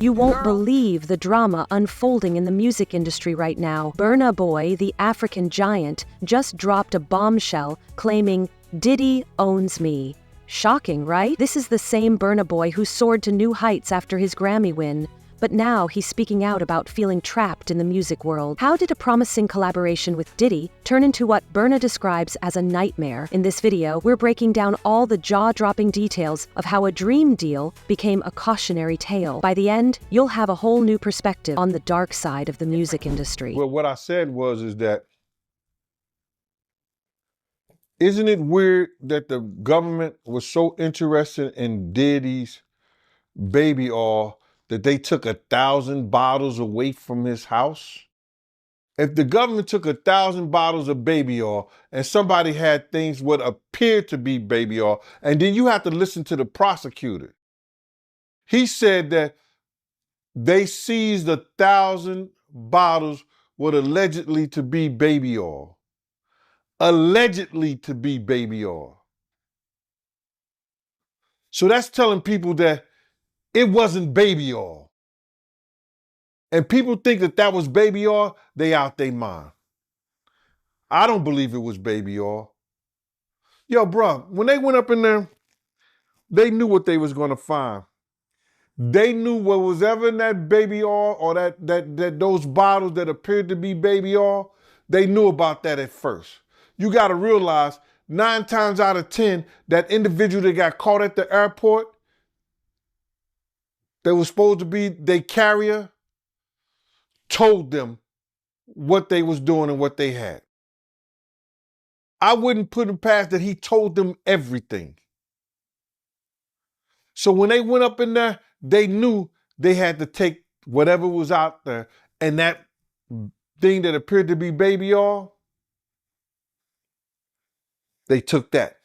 You won't believe the drama unfolding in the music industry right now. Burna Boy, the African giant, just dropped a bombshell claiming Diddy owns me. Shocking, right? This is the same Burna Boy who soared to new heights after his Grammy win. But now he's speaking out about feeling trapped in the music world. How did a promising collaboration with Diddy turn into what Burna describes as a nightmare? In this video, we're breaking down all the jaw-dropping details of how a dream deal became a cautionary tale. By the end, you'll have a whole new perspective on the dark side of the music industry. Well, what I said is that isn't it weird that the government was so interested in Diddy's baby oil that they took 1,000 bottles away from his house? If the government took 1,000 bottles of baby oil and somebody had things what appeared to be baby oil, and then you have to listen to the prosecutor. He said that they seized 1,000 bottles what allegedly to be baby oil. Allegedly to be baby oil. So that's telling people that it wasn't baby oil. And people think that that was baby oil, they out their mind. I don't believe it was baby oil. Yo, bro, when they went up in there, they knew what they was gonna find. They knew what was ever in that baby oil or that those bottles that appeared to be baby oil, they knew about that at first. You gotta realize 9 times out of 10, that individual that got caught at the airport, that was supposed to be their carrier, told them what they was doing and what they had. I wouldn't put him past that he told them everything. So when they went up in there, they knew they had to take whatever was out there, and that thing that appeared to be baby oil, they took that.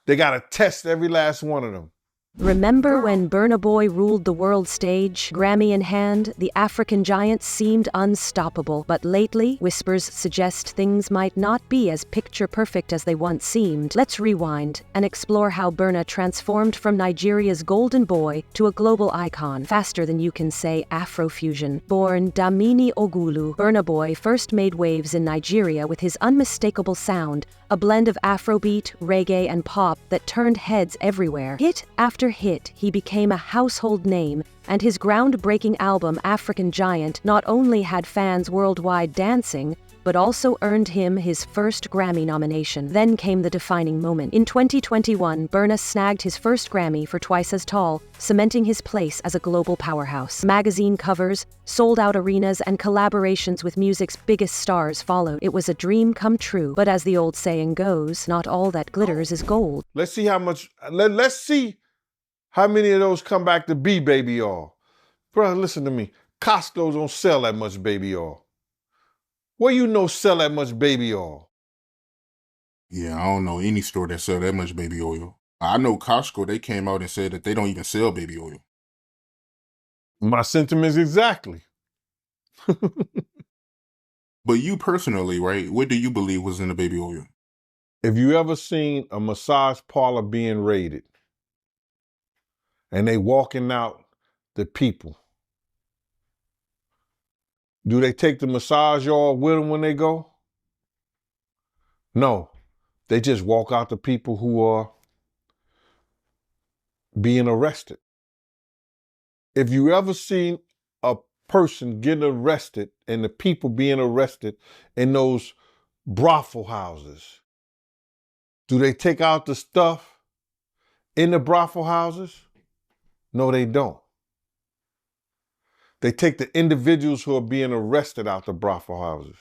They got to test every last one of them. Remember when Burna Boy ruled the world stage? Grammy in hand, the African giant seemed unstoppable. But lately, whispers suggest things might not be as picture-perfect as they once seemed. Let's rewind and explore how Burna transformed from Nigeria's golden boy to a global icon, faster than you can say Afrofusion. Born Damini Ogulu, Burna Boy first made waves in Nigeria with his unmistakable sound, a blend of Afrobeat, reggae, and pop that turned heads everywhere. Hit after hit, he became a household name, and his groundbreaking album African Giant not only had fans worldwide dancing, but also earned him his first Grammy nomination. Then came the defining moment. In 2021, Burna snagged his first Grammy for Twice as Tall, cementing his place as a global powerhouse. Magazine covers, sold-out arenas, and collaborations with music's biggest stars followed. It was a dream come true, but as the old saying goes, not all that glitters is gold. Let's see how many of those come back to be baby oil. Bro, listen to me. Costco don't sell that much baby oil. Where you know sell that much baby oil? Yeah, I don't know any store that sell that much baby oil. I know Costco, they came out and said that they don't even sell baby oil. My sentiments exactly. But you personally, right, what do you believe was in the baby oil? If you ever seen a massage parlor being raided and they walking out the people, do they take the massage oil with them when they go? No, they just walk out the people who are being arrested. If you ever seen a person getting arrested and the people being arrested in those brothel houses, do they take out the stuff in the brothel houses? No, they don't. They take the individuals who are being arrested out the brothel houses.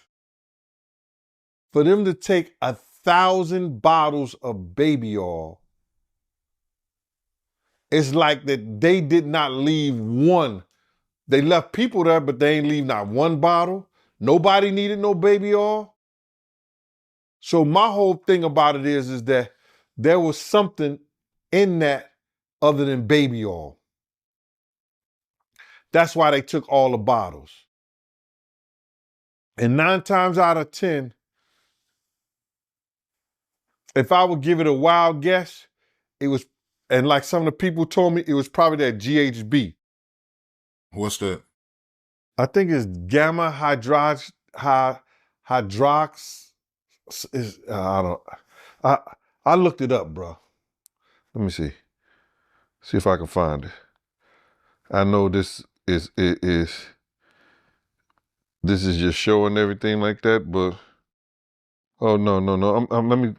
For them to take 1,000 bottles of baby oil, it's like that they did not leave one. They left people there, but they ain't leave not one bottle. Nobody needed no baby oil. So my whole thing about it is that there was something in that other than baby oil. That's why they took all the bottles. And 9 times out of 10, if I would give it a wild guess, it was, and like some of the people told me, it was probably that GHB. What's that? I think it's gamma hydrox. Is I don't. I looked it up, bro. Let me see. See if I can find it. I know this is this is just showing everything like that, but oh no. Let me.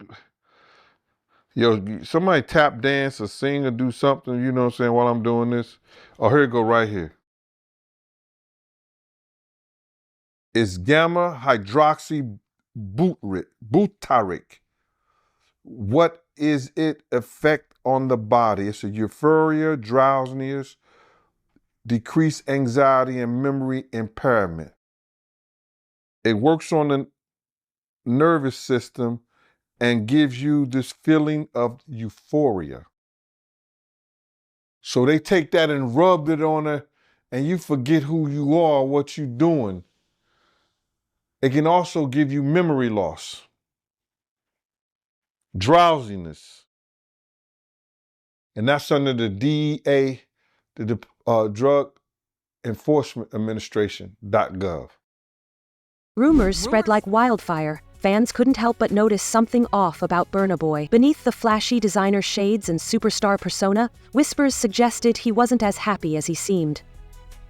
Yo, somebody tap dance or sing or do something. You know what I'm saying? While I'm doing this. Oh, here it go right here. It's gamma hydroxy butyric. What is it effect on the body? It's a euphoria, drowsiness, decreased anxiety, and memory impairment. It works on the nervous system and gives you this feeling of euphoria. So they take that and rub it on her, and you forget who you are, what you're doing. It can also give you memory loss, drowsiness, and that's under the DEA, the Drug Enforcement Administration.gov. Rumors spread like wildfire. Fans couldn't help but notice something off about Burna Boy. Beneath the flashy designer shades and superstar persona, whispers suggested he wasn't as happy as he seemed.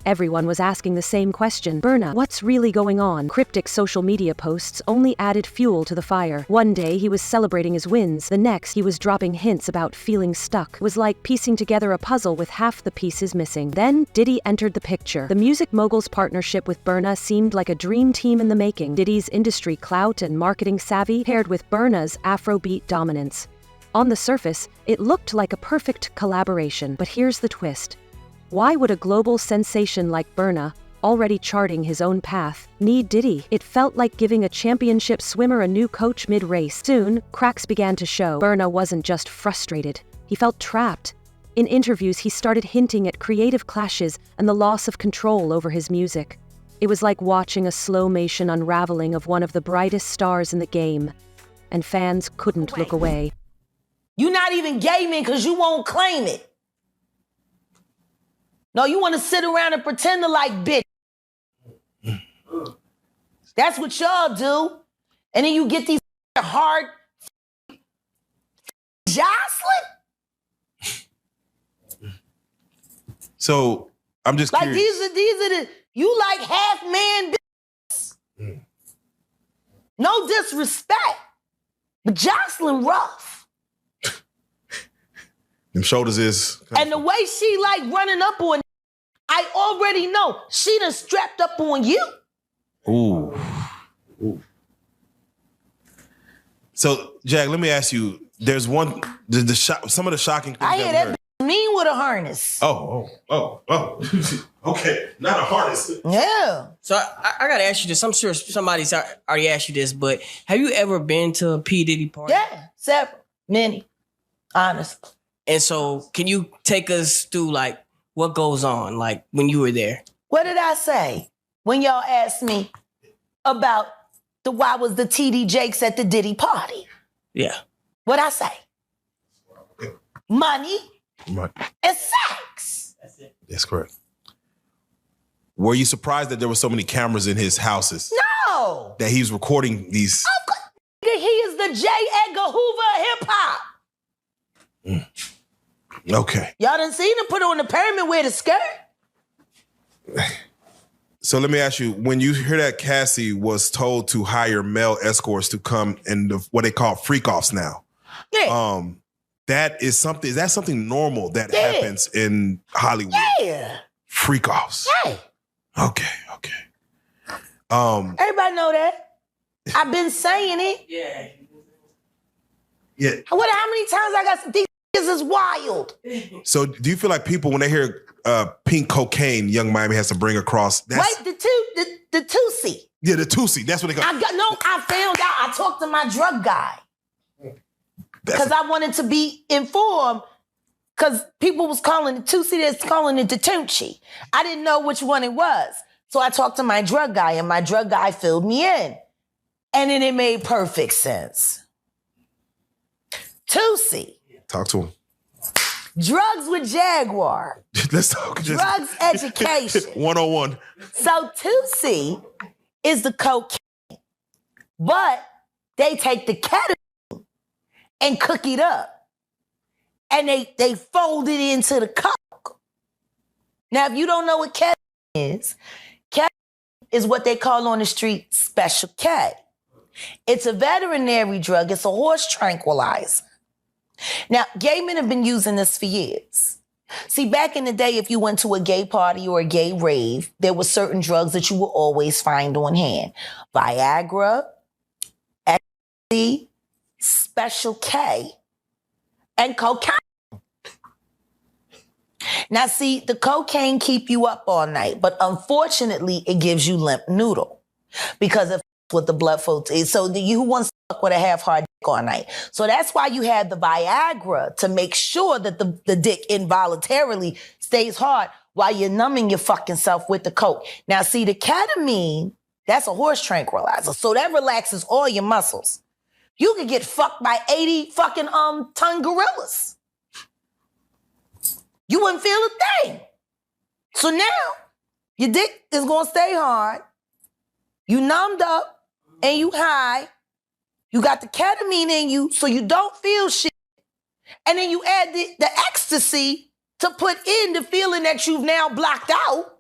Everyone was asking the same question. Burna, what's really going on? Cryptic social media posts only added fuel to the fire. One day he was celebrating his wins. The next he was dropping hints about feeling stuck. It was like piecing together a puzzle with half the pieces missing. Then Diddy entered the picture. The music mogul's partnership with Burna seemed like a dream team in the making. Diddy's industry clout and marketing savvy paired with Burna's Afrobeat dominance. On the surface, it looked like a perfect collaboration. But here's the twist. Why would a global sensation like Burna, already charting his own path, need Diddy? It felt like giving a championship swimmer a new coach mid-race. Soon, cracks began to show. Burna wasn't just frustrated. He felt trapped. In interviews, he started hinting at creative clashes and the loss of control over his music. It was like watching a slow-motion unraveling of one of the brightest stars in the game. And fans couldn't look away. You're not even gaming because you won't claim it. No, you want to sit around and pretend to like bitch. That's what y'all do. And then you get these hard jostling. So I'm just like curious. these are the you like half man bitches. No disrespect, but jostling rough. Them shoulders is. And the way she like running up on, I already know she done strapped up on you. Ooh. So, Jack, let me ask you. There's one. Some of the shocking things I hear that that mean with a harness. Oh. Okay, not a harness. Yeah. So I gotta ask you this. I'm sure somebody's already asked you this, but have you ever been to a P. Diddy party? Yeah, several, many, honestly. And so, can you take us through like what goes on, like when you were there? What did I say when y'all asked me about why was the TD Jakes at the Diddy party? Yeah. What'd I say? Money and sex. That's correct. Were you surprised that there were so many cameras in his houses? No. That he was recording these? Of course, he is the J. Edgar Hoover of hip hop. Okay. Y'all done seen him put on the pyramid with a skirt? So let me ask you, when you hear that Cassie was told to hire male escorts to come in what they call freak-offs now. Yeah. Is that something normal that happens in Hollywood? Yeah. Freak-offs. Yeah. Okay. Everybody know that. I've been saying it. Yeah. Yeah. How many times I got these is wild. So do you feel like people, when they hear pink cocaine, Young Miami has to bring across? Wait, the Tusi. Yeah, the Tusi. That's what they call. I found out. I talked to my drug guy because I wanted to be informed. Because people was calling it Tusi, that's calling it the Tunchi. I didn't know which one it was, so I talked to my drug guy, and my drug guy filled me in, and then it made perfect sense. Tusi. Talk to him. Drugs with Jaguar. Let's talk. Drugs education. 101. So 2C is the cocaine, but they take the ketamine and cook it up, and they fold it into the coke. Now, if you don't know what ketamine is what they call on the street Special K. It's a veterinary drug. It's a horse tranquilizer. Now, gay men have been using this for years. See, back in the day, if you went to a gay party or a gay rave, there were certain drugs that you would always find on hand. Viagra, ecstasy, Special K, and cocaine. Now, see, the cocaine keep you up all night, but unfortunately, it gives you limp noodle because of what the blood flow is. So you wants to fuck with a half-hard dick all night. So that's why you have the Viagra, to make sure that the dick involuntarily stays hard while you're numbing your fucking self with the coke. Now, see, the ketamine, that's a horse tranquilizer. So that relaxes all your muscles. You could get fucked by 80 fucking ton gorillas. You wouldn't feel a thing. So now, your dick is gonna stay hard. You numbed up and you high. You got the ketamine in you so you don't feel shit. And then you add the ecstasy to put in the feeling that you've now blocked out.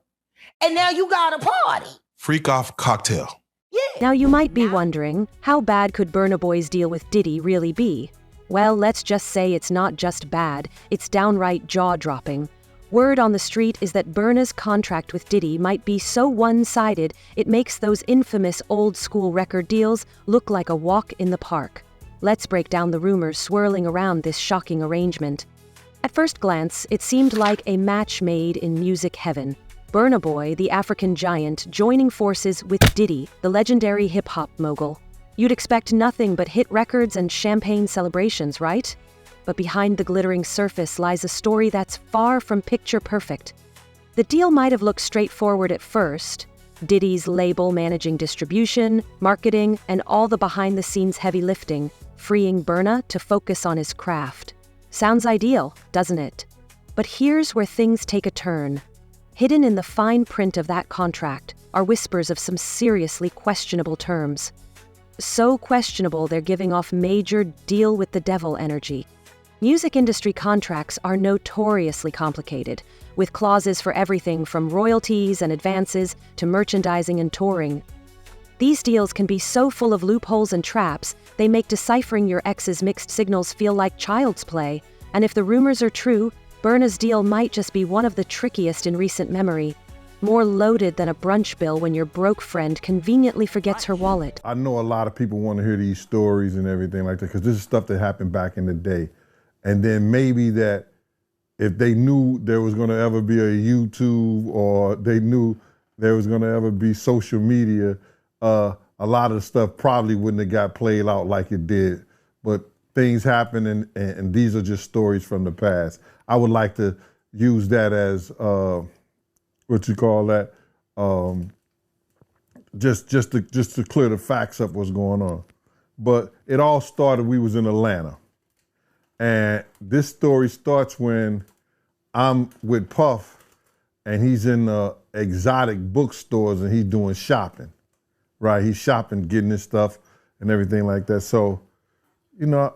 And now you got a party. Freak off cocktail. Yeah. Now you might be wondering, how bad could Burna Boy's deal with Diddy really be? Well, let's just say it's not just bad, it's downright jaw-dropping. Word on the street is that Burna's contract with Diddy might be so one-sided it makes those infamous old-school record deals look like a walk in the park. Let's break down the rumors swirling around this shocking arrangement. At first glance, it seemed like a match made in music heaven. Burna Boy, the African giant, joining forces with Diddy, the legendary hip-hop mogul. You'd expect nothing but hit records and champagne celebrations, right? But behind the glittering surface lies a story that's far from picture perfect. The deal might have looked straightforward at first. Diddy's label managing distribution, marketing, and all the behind-the-scenes heavy lifting, freeing Burna to focus on his craft. Sounds ideal, doesn't it? But here's where things take a turn. Hidden in the fine print of that contract are whispers of some seriously questionable terms. So questionable they're giving off major deal with the devil energy. Music industry contracts are notoriously complicated, with clauses for everything from royalties and advances to merchandising and touring. These deals can be so full of loopholes and traps, they make deciphering your ex's mixed signals feel like child's play. And if the rumors are true, Burna's deal might just be one of the trickiest in recent memory. More loaded than a brunch bill when your broke friend conveniently forgets her wallet. I know a lot of people want to hear these stories and everything like that because this is stuff that happened back in the day. And then maybe that if they knew there was going to ever be a YouTube or they knew there was going to ever be social media, a lot of the stuff probably wouldn't have got played out like it did. But things happen and these are just stories from the past. I would like to use that as what you call that, just to clear the facts up what's going on. But it all started, we was in Atlanta. And this story starts when I'm with Puff and he's in the exotic bookstores and he's doing shopping, right? He's shopping, getting his stuff and everything like that. So, you know,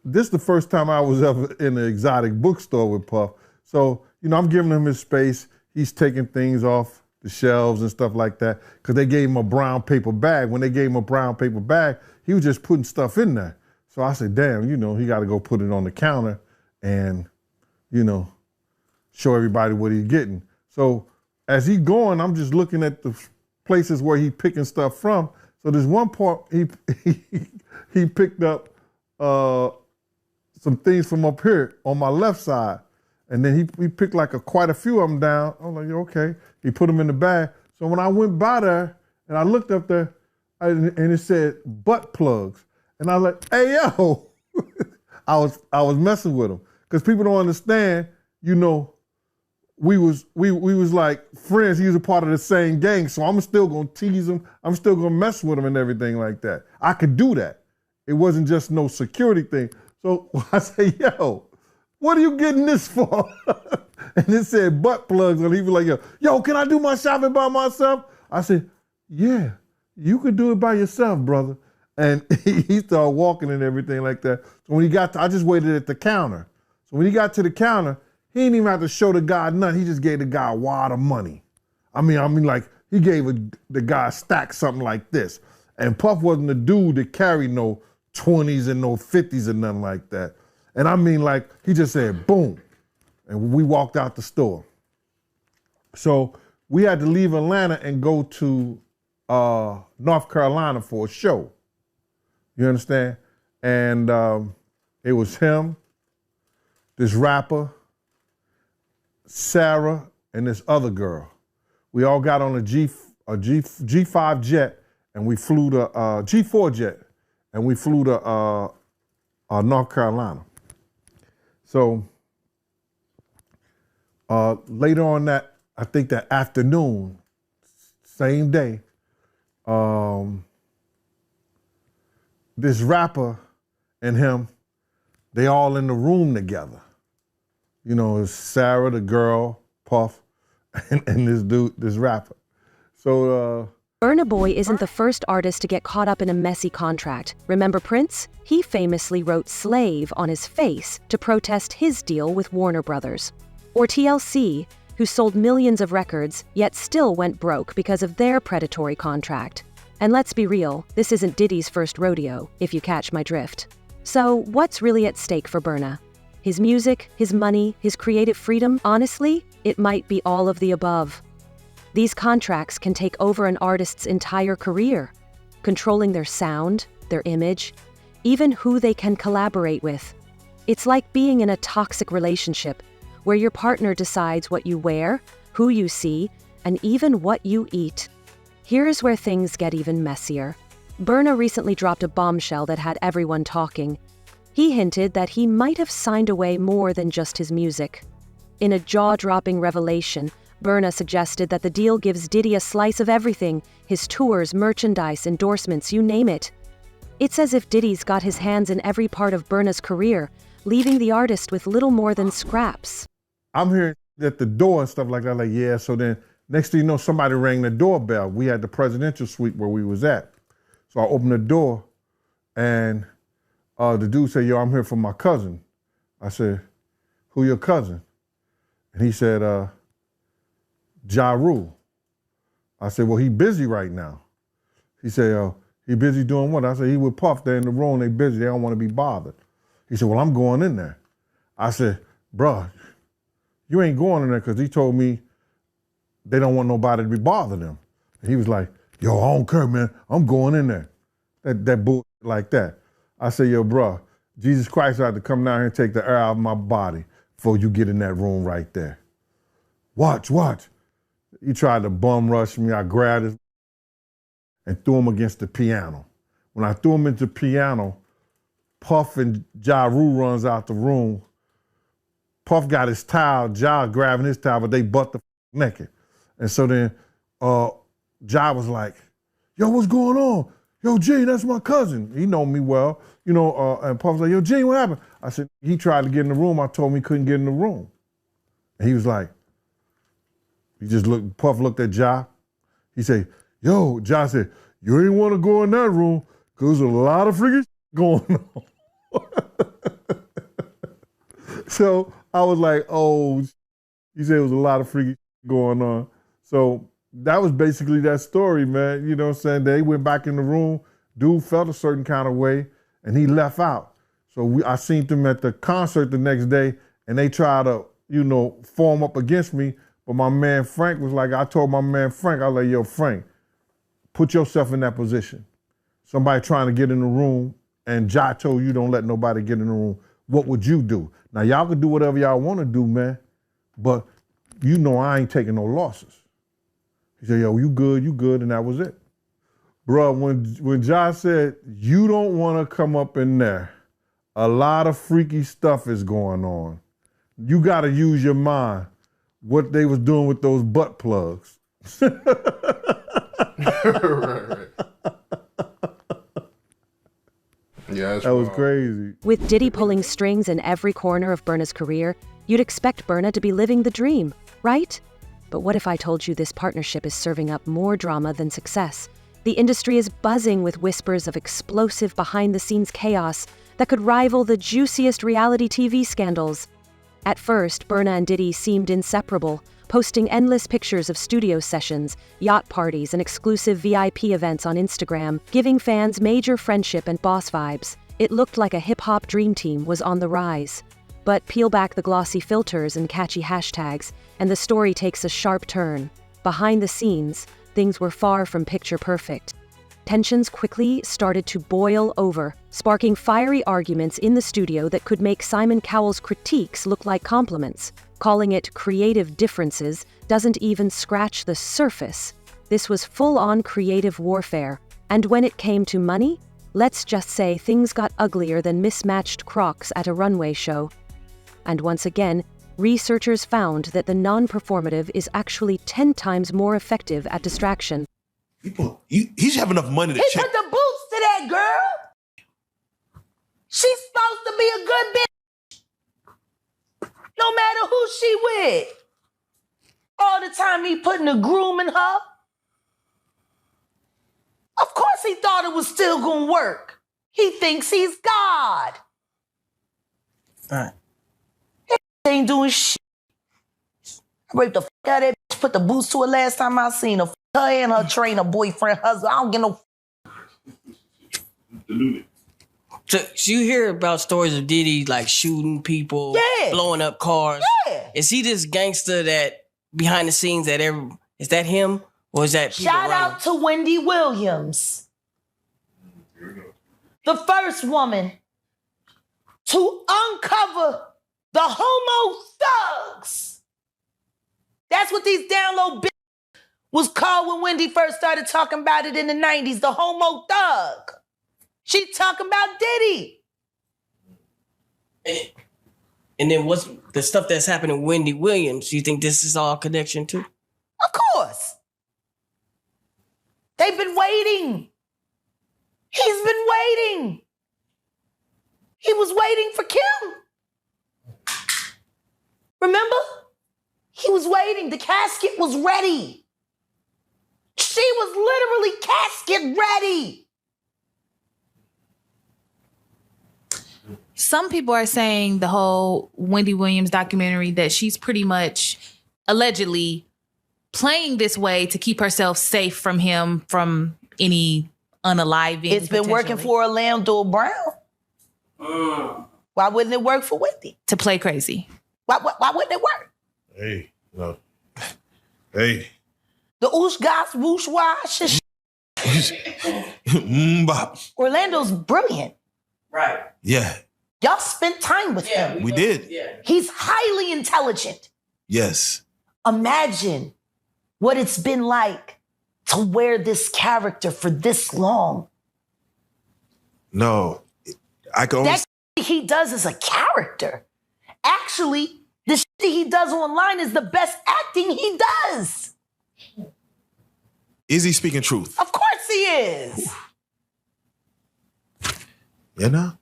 this is the first time I was ever in an exotic bookstore with Puff. So, you know, I'm giving him his space. He's taking things off the shelves and stuff like that because they gave him a brown paper bag. When they gave him a brown paper bag, he was just putting stuff in there. So I said, damn, you know, he got to go put it on the counter and, you know, show everybody what he's getting. So as he's going, I'm just looking at the places where he's picking stuff from. So there's one part he picked up some things from up here on my left side. And then he picked like quite a few of them down. I was like, okay. He put them in the bag. So when I went by there and I looked up there and it said butt plugs. And I was like, hey, yo. I was messing with him. Because people don't understand, you know, we was like friends. He was a part of the same gang. So I'm still going to tease him. I'm still going to mess with him and everything like that. I could do that. It wasn't just no security thing. So I say, yo, what are you getting this for? And it said butt plugs, and he was like, yo, can I do my shopping by myself? I said, yeah, you could do it by yourself, brother. And he started walking and everything like that. So when he got I just waited at the counter. So when he got to the counter, he didn't even have to show the guy nothing. He just gave the guy a wad of money. I mean, like, he gave the guy a stack something like this. And Puff wasn't the dude that carried no 20s and no 50s or nothing like that. And I mean, like, he just said, boom. And we walked out the store. So we had to leave Atlanta and go to North Carolina for a show. You understand? And it was him, this rapper, Sarah, and this other girl. We all got on a G5 jet, and we flew to G4 jet, and we flew to North Carolina. So later on that, I think that afternoon, same day, this rapper and him, they all in the room together. You know, it's Sarah, the girl, Puff, and this dude, this rapper. So Burna Boy isn't the first artist to get caught up in a messy contract. Remember Prince? He famously wrote "slave" on his face to protest his deal with Warner Brothers. Or TLC, who sold millions of records, yet still went broke because of their predatory contract. And let's be real, this isn't Diddy's first rodeo, if you catch my drift. So what's really at stake for Burna? His music, his money, his creative freedom? Honestly, it might be all of the above. These contracts can take over an artist's entire career, controlling their sound, their image, even who they can collaborate with. It's like being in a toxic relationship, where your partner decides what you wear, who you see, and even what you eat. Here's where things get even messier. Burna recently dropped a bombshell that had everyone talking. He hinted that he might have signed away more than just his music. In a jaw-dropping revelation, Burna suggested that the deal gives Diddy a slice of everything: his tours, merchandise, endorsements, you name it. It's as if Diddy's got his hands in every part of Burna's career, leaving the artist with little more than scraps. I'm hearing at the door and stuff like that, like, yeah, so then next thing you know, somebody rang the doorbell. We had the presidential suite where we was at. So I opened the door, and the dude said, yo, I'm here for my cousin. I said, who your cousin? And he said, Ja Rule. I said, well, he busy right now. He said, he busy doing what? I said, he with Puff, they're in the room, they busy, they don't want to be bothered. He said, well, I'm going in there. I said, bruh, you ain't going in there because he told me they don't want nobody to be bothering them. And he was like, yo, I don't care, man, I'm going in there. That bull like that. I said, yo, bruh, Jesus Christ had to come down here and take the air out of my body before you get in that room right there. Watch. He tried to bum rush me. I grabbed his and threw him against the piano. When I threw him into the piano, Puff and Ja Rule runs out the room. Puff got his towel, Ja grabbing his towel, but they butt the naked. And so then Ja was like, yo, what's going on? Yo, G, that's my cousin. He know me well, you know, and Puff was like, yo, G, what happened? I said, he tried to get in the room. I told him he couldn't get in the room. And he was like, Puff looked at Ja. He said, yo, Ja said, you ain't want to go in that room because there's a lot of freaking going on. So I was like, oh, he said it was a lot of freaking going on. So that was basically that story, man. You know what I'm saying? They went back in the room. Dude felt a certain kind of way, and he left out. So I seen them at the concert the next day, and they tried to, you know, form up against me. But my man Frank was like, I told my man Frank, I was like, yo, Frank, put yourself in that position. Somebody trying to get in the room, and Ja told you don't let nobody get in the room. What would you do? Now, y'all can do whatever y'all want to do, man, but you know I ain't taking no losses. He said, yo, you good, and that was it. Bro, when Ja said, you don't want to come up in there, a lot of freaky stuff is going on. You got to use your mind. What they was doing with those butt plugs. right. Yeah, That was crazy. With Diddy pulling strings in every corner of Burna's career, you'd expect Burna to be living the dream, right? But what if I told you this partnership is serving up more drama than success? The industry is buzzing with whispers of explosive behind-the-scenes chaos that could rival the juiciest reality TV scandals. At first, Burna and Diddy seemed inseparable, posting endless pictures of studio sessions, yacht parties, and exclusive VIP events on Instagram, giving fans major friendship and boss vibes. It looked like a hip-hop dream team was on the rise. But peel back the glossy filters and catchy hashtags, and the story takes a sharp turn. Behind the scenes, things were far from picture perfect. Tensions quickly started to boil over, sparking fiery arguments in the studio that could make Simon Cowell's critiques look like compliments. Calling it creative differences doesn't even scratch the surface. This was full-on creative warfare. And when it came to money, let's just say things got uglier than mismatched Crocs at a runway show. And once again, researchers found that the non-performative is actually 10 times more effective at distraction. He should have enough money to He check. put the boots to that girl. She's supposed to be a good bitch. No matter who she with. All the time he putting a groom in her. Of course he thought it was still gonna work. He thinks he's God. All right. He ain't doing shit. I raped the fuck out of that bitch, put the boots to her last time I seen her. Her and her trainer, boyfriend, husband. I don't get no. So you hear about stories of Diddy like shooting people, Yeah. blowing up cars. Yeah. Is he this gangster that behind the scenes is that him or is that people Shout around out to Wendy Williams, the first woman to uncover the homo thugs. That's what these down low bitches was called when Wendy first started talking about it in the 90s, the homo thug. She talking about Diddy. And then what's the stuff that's happening with Wendy Williams? You think this is all connection too? Of course. They've been waiting. He's been waiting. He was waiting for Kim. Remember? He was waiting. The casket was ready. She was literally casket ready. Some people are saying the whole Wendy Williams documentary that she's pretty much allegedly playing this way to keep herself safe from him, from any unaliving. It's been working for Orlando Brown. Why wouldn't it work for Wendy? To play crazy. Why wouldn't it work? Hey, no. Hey. The oosh gosh whoosh wash. Bop. Orlando's brilliant. Right. Yeah, Y'all spent time with him. we did. Yeah. He's highly intelligent. Yes. Imagine what it's been like to wear this character for this long. No, I can only. That shit he does is a character. Actually, the shit he does online is the best acting he does. Is he speaking truth? Of course he is. You know?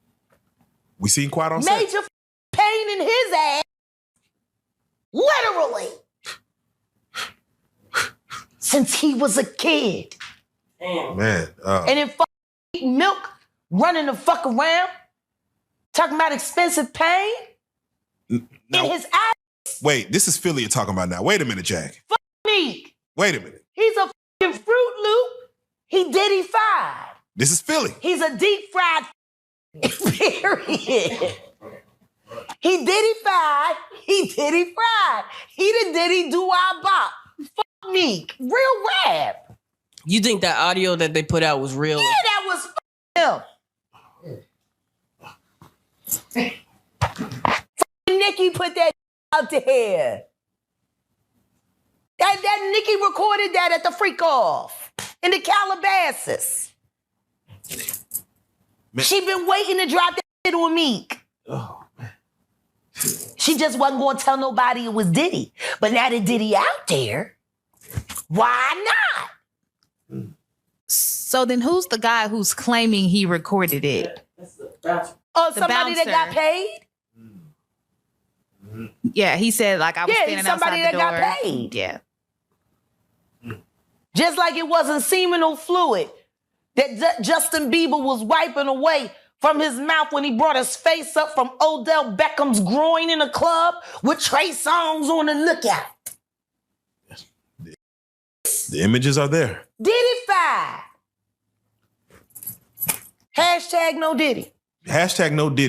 We seen Quiet on set. Major pain in his ass. Literally. Since he was a kid. Man. And then eating milk, running the fuck around, talking about expensive pain Now, in his ass. wait, this is Philly you're talking about now. Wait a minute, Jack. Me. Wait a minute. He's a fucking Fruit Loop. He Diddy-fied. This is Philly. He's a deep fried period. He Diddy-fied. He Diddy-fried. He the Diddy do-I-bop. Fuck me. Real rap. You think that audio that they put out was real? Yeah, that was him. Nicki put that out there. That Nicki recorded that at the freak off in the Calabasas. Man. She been waiting to drop that shit on Meek. Oh, man. She just wasn't going to tell nobody it was Diddy. But now that Diddy out there, why not? So then who's the guy who's claiming he recorded it? Or somebody that got bouncer. paid? Yeah, he said like I was Yeah, standing he's somebody outside the door. that got paid. Yeah. Just like it wasn't seminal fluid that Justin Bieber was wiping away from his mouth when he brought his face up from Odell Beckham's groin in a club with Trey Songz on the lookout. The images are there. Diddy five. Hashtag no Diddy. Hashtag no Diddy.